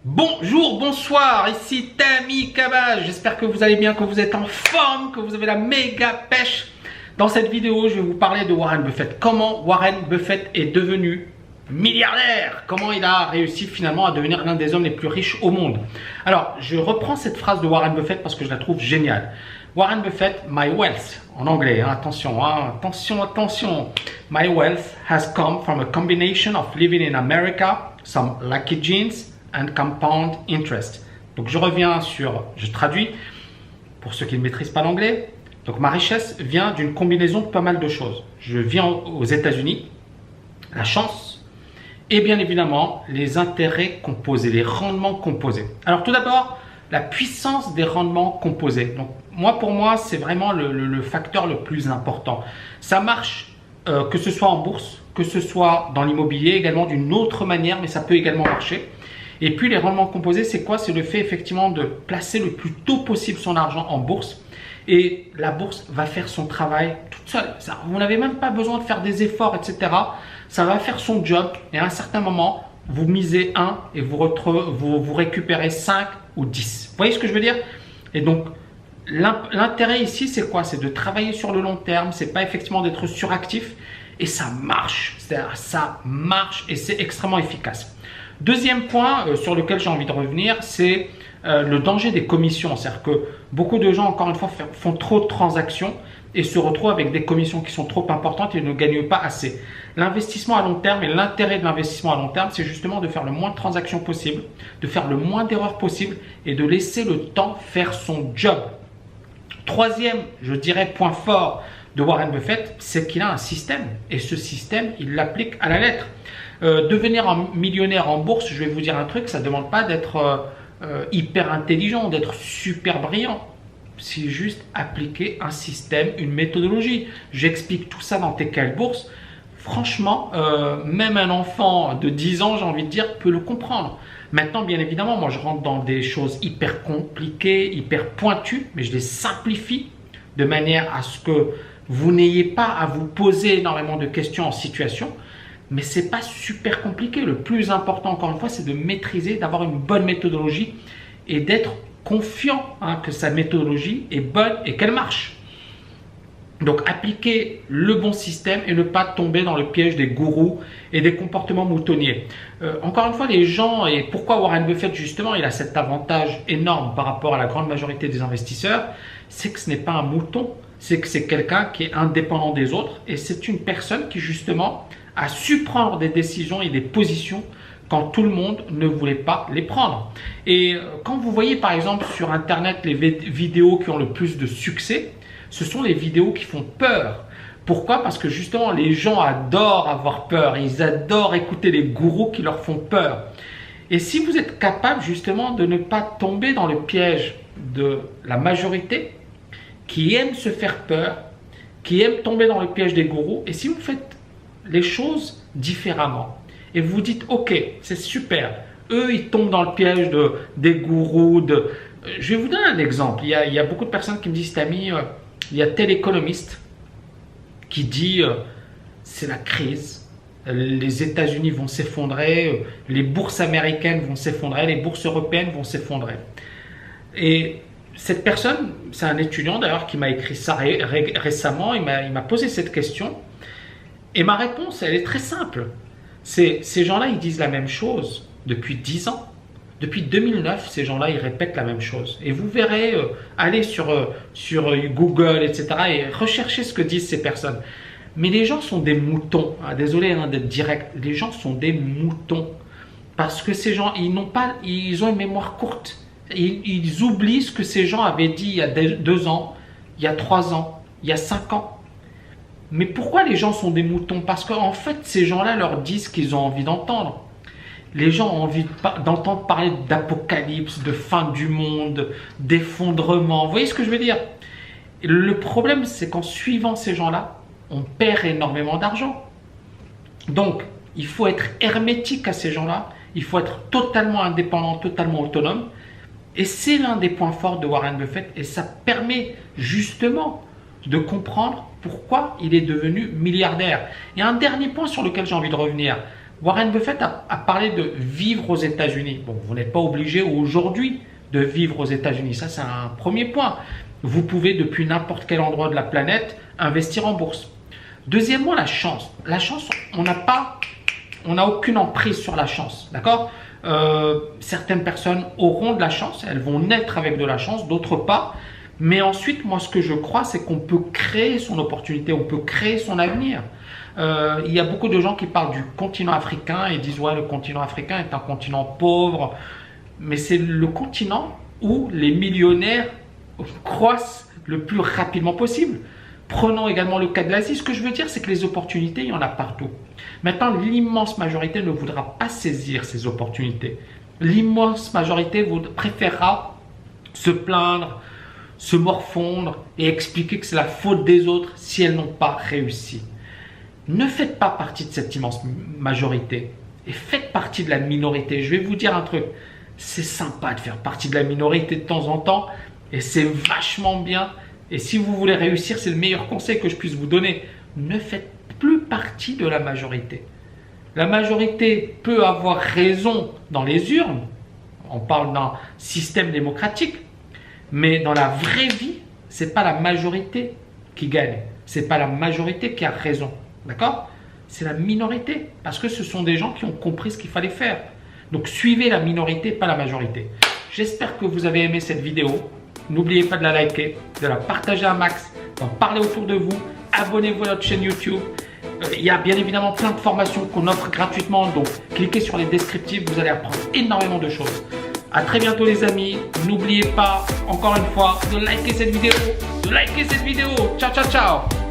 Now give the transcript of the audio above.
Bonjour, bonsoir, ici Tammy Cabage. J'espère que vous allez bien, que vous êtes en forme, que vous avez la méga pêche. Dans cette vidéo, je vais vous parler de Warren Buffett. Comment Warren Buffett est devenu milliardaire. Comment il a réussi finalement à devenir l'un des hommes les plus riches au monde. Alors, je reprends cette phrase de Warren Buffett parce que je la trouve géniale. Warren Buffett, my wealth, en anglais, attention, attention. My wealth has come from a combination of living in America, some lucky genes, and compound interest. Donc je traduis pour ceux qui ne maîtrisent pas l'anglais. Donc ma richesse vient d'une combinaison de pas mal de choses. Je vis aux États-Unis, la chance et bien évidemment les intérêts composés, les rendements composés. Alors tout d'abord, la puissance des rendements composés. Donc pour moi, c'est vraiment le facteur le plus important. Ça marche que ce soit en bourse, que ce soit dans l'immobilier, également d'une autre manière, mais ça peut également marcher. Et puis les rendements composés, c'est quoi? C'est le fait effectivement de placer le plus tôt possible son argent en bourse. Et la bourse va faire son travail toute seule. Vous n'avez même pas besoin de faire des efforts, etc. Ça va faire son job. Et à un certain moment, vous misez 1 et vous récupérez 5 ou 10. Vous voyez ce que je veux dire? Et donc, l'intérêt ici, c'est quoi? C'est de travailler sur le long terme. C'est pas effectivement d'être suractif. Et ça marche. Ça marche et c'est extrêmement efficace. Deuxième point sur lequel j'ai envie de revenir, c'est le danger des commissions. C'est-à-dire que beaucoup de gens, encore une fois, font trop de transactions et se retrouvent avec des commissions qui sont trop importantes et ne gagnent pas assez. L'investissement à long terme et l'intérêt de l'investissement à long terme, c'est justement de faire le moins de transactions possible, de faire le moins d'erreurs possible et de laisser le temps faire son job. Troisième, je dirais, point fort de Warren Buffett, c'est qu'il a un système et ce système, il l'applique à la lettre. Devenir un millionnaire en bourse, je vais vous dire un truc, ça ne demande pas d'être hyper intelligent, d'être super brillant. C'est juste appliquer un système, une méthodologie. J'explique tout ça dans TKL Bourse. Franchement, même un enfant de 10 ans, j'ai envie de dire, peut le comprendre. Maintenant, bien évidemment, moi je rentre dans des choses hyper compliquées, hyper pointues, mais je les simplifie de manière à ce que vous n'ayez pas à vous poser énormément de questions en situation. Mais ce n'est pas super compliqué. Le plus important, encore une fois, c'est de maîtriser, d'avoir une bonne méthodologie et d'être confiant que sa méthodologie est bonne et qu'elle marche. Donc, appliquer le bon système et ne pas tomber dans le piège des gourous et des comportements moutonniers. Encore une fois, les gens, et pourquoi Warren Buffett, justement, il a cet avantage énorme par rapport à la grande majorité des investisseurs, c'est que ce n'est pas un mouton, c'est que c'est quelqu'un qui est indépendant des autres et c'est une personne qui, justement, a su prendre des décisions et des positions quand tout le monde ne voulait pas les prendre. Et quand vous voyez par exemple sur internet les vidéos qui ont le plus de succès, ce sont les vidéos qui font peur. Pourquoi? Parce que justement les gens adorent avoir peur, ils adorent écouter les gourous qui leur font peur. Et si vous êtes capable justement de ne pas tomber dans le piège de la majorité qui aime se faire peur, qui aime tomber dans le piège des gourous, et si vous faites les choses différemment et vous vous dites ok, c'est super, eux ils tombent dans le piège des gourous, je vais vous donner un exemple. Il y a beaucoup de personnes qui me disent Tammy, il y a tel économiste qui dit c'est la crise, les États-Unis vont s'effondrer, les bourses américaines vont s'effondrer, les bourses européennes vont s'effondrer. Et cette personne, c'est un étudiant d'ailleurs qui m'a écrit ça récemment, il m'a posé cette question. Et ma réponse, elle est très simple. Ces gens-là, ils disent la même chose depuis 10 ans. Depuis 2009, ces gens-là, ils répètent la même chose. Et vous verrez, allez sur Google, etc. et recherchez ce que disent ces personnes. Mais les gens sont des moutons. Désolé d'être direct. Les gens sont des moutons. Parce que ces gens, ils ont une mémoire courte. Ils oublient ce que ces gens avaient dit il y a 2 ans, il y a 3 ans, il y a 5 ans. Mais pourquoi les gens sont des moutons? Parce qu'en fait, ces gens-là leur disent ce qu'ils ont envie d'entendre. Les gens ont envie d'entendre parler d'apocalypse, de fin du monde, d'effondrement. Vous voyez ce que je veux dire? Et le problème, c'est qu'en suivant ces gens-là, on perd énormément d'argent. Donc, il faut être hermétique à ces gens-là. Il faut être totalement indépendant, totalement autonome. Et c'est l'un des points forts de Warren Buffett. Et ça permet justement de comprendre pourquoi il est devenu milliardaire. Et un dernier point sur lequel j'ai envie de revenir. Warren Buffett a parlé de vivre aux États-Unis. Bon, vous n'êtes pas obligé aujourd'hui de vivre aux États-Unis. Ça, c'est un premier point. Vous pouvez, depuis n'importe quel endroit de la planète, investir en bourse. Deuxièmement, la chance. La chance, on n'a aucune emprise sur la chance. D'accord? Certaines personnes auront de la chance, elles vont naître avec de la chance, d'autres pas. Mais ensuite, moi, ce que je crois, c'est qu'on peut créer son opportunité, on peut créer son avenir. Il y a beaucoup de gens qui parlent du continent africain et disent « ouais, le continent africain est un continent pauvre ». Mais c'est le continent où les millionnaires croissent le plus rapidement possible. Prenons également le cas de l'Asie. Ce que je veux dire, c'est que les opportunités, il y en a partout. Maintenant, l'immense majorité ne voudra pas saisir ces opportunités. L'immense majorité préférera se plaindre, se morfondre et expliquer que c'est la faute des autres si elles n'ont pas réussi. Ne faites pas partie de cette immense majorité et faites partie de la minorité. Je vais vous dire un truc, c'est sympa de faire partie de la minorité de temps en temps et c'est vachement bien. Et si vous voulez réussir, c'est le meilleur conseil que je puisse vous donner. Ne faites plus partie de la majorité. La majorité peut avoir raison dans les urnes. On parle d'un système démocratique. Mais dans la vraie vie, ce n'est pas la majorité qui gagne. Ce n'est pas la majorité qui a raison. D'accord? C'est la minorité. Parce que ce sont des gens qui ont compris ce qu'il fallait faire. Donc suivez la minorité, pas la majorité. J'espère que vous avez aimé cette vidéo. N'oubliez pas de la liker, de la partager un max, d'en parler autour de vous. Abonnez-vous à notre chaîne YouTube. Il y a bien évidemment plein de formations qu'on offre gratuitement. Donc cliquez sur les descriptifs, vous allez apprendre énormément de choses. A très bientôt les amis. N'oubliez pas, encore une fois, de liker cette vidéo. Ciao, ciao, ciao.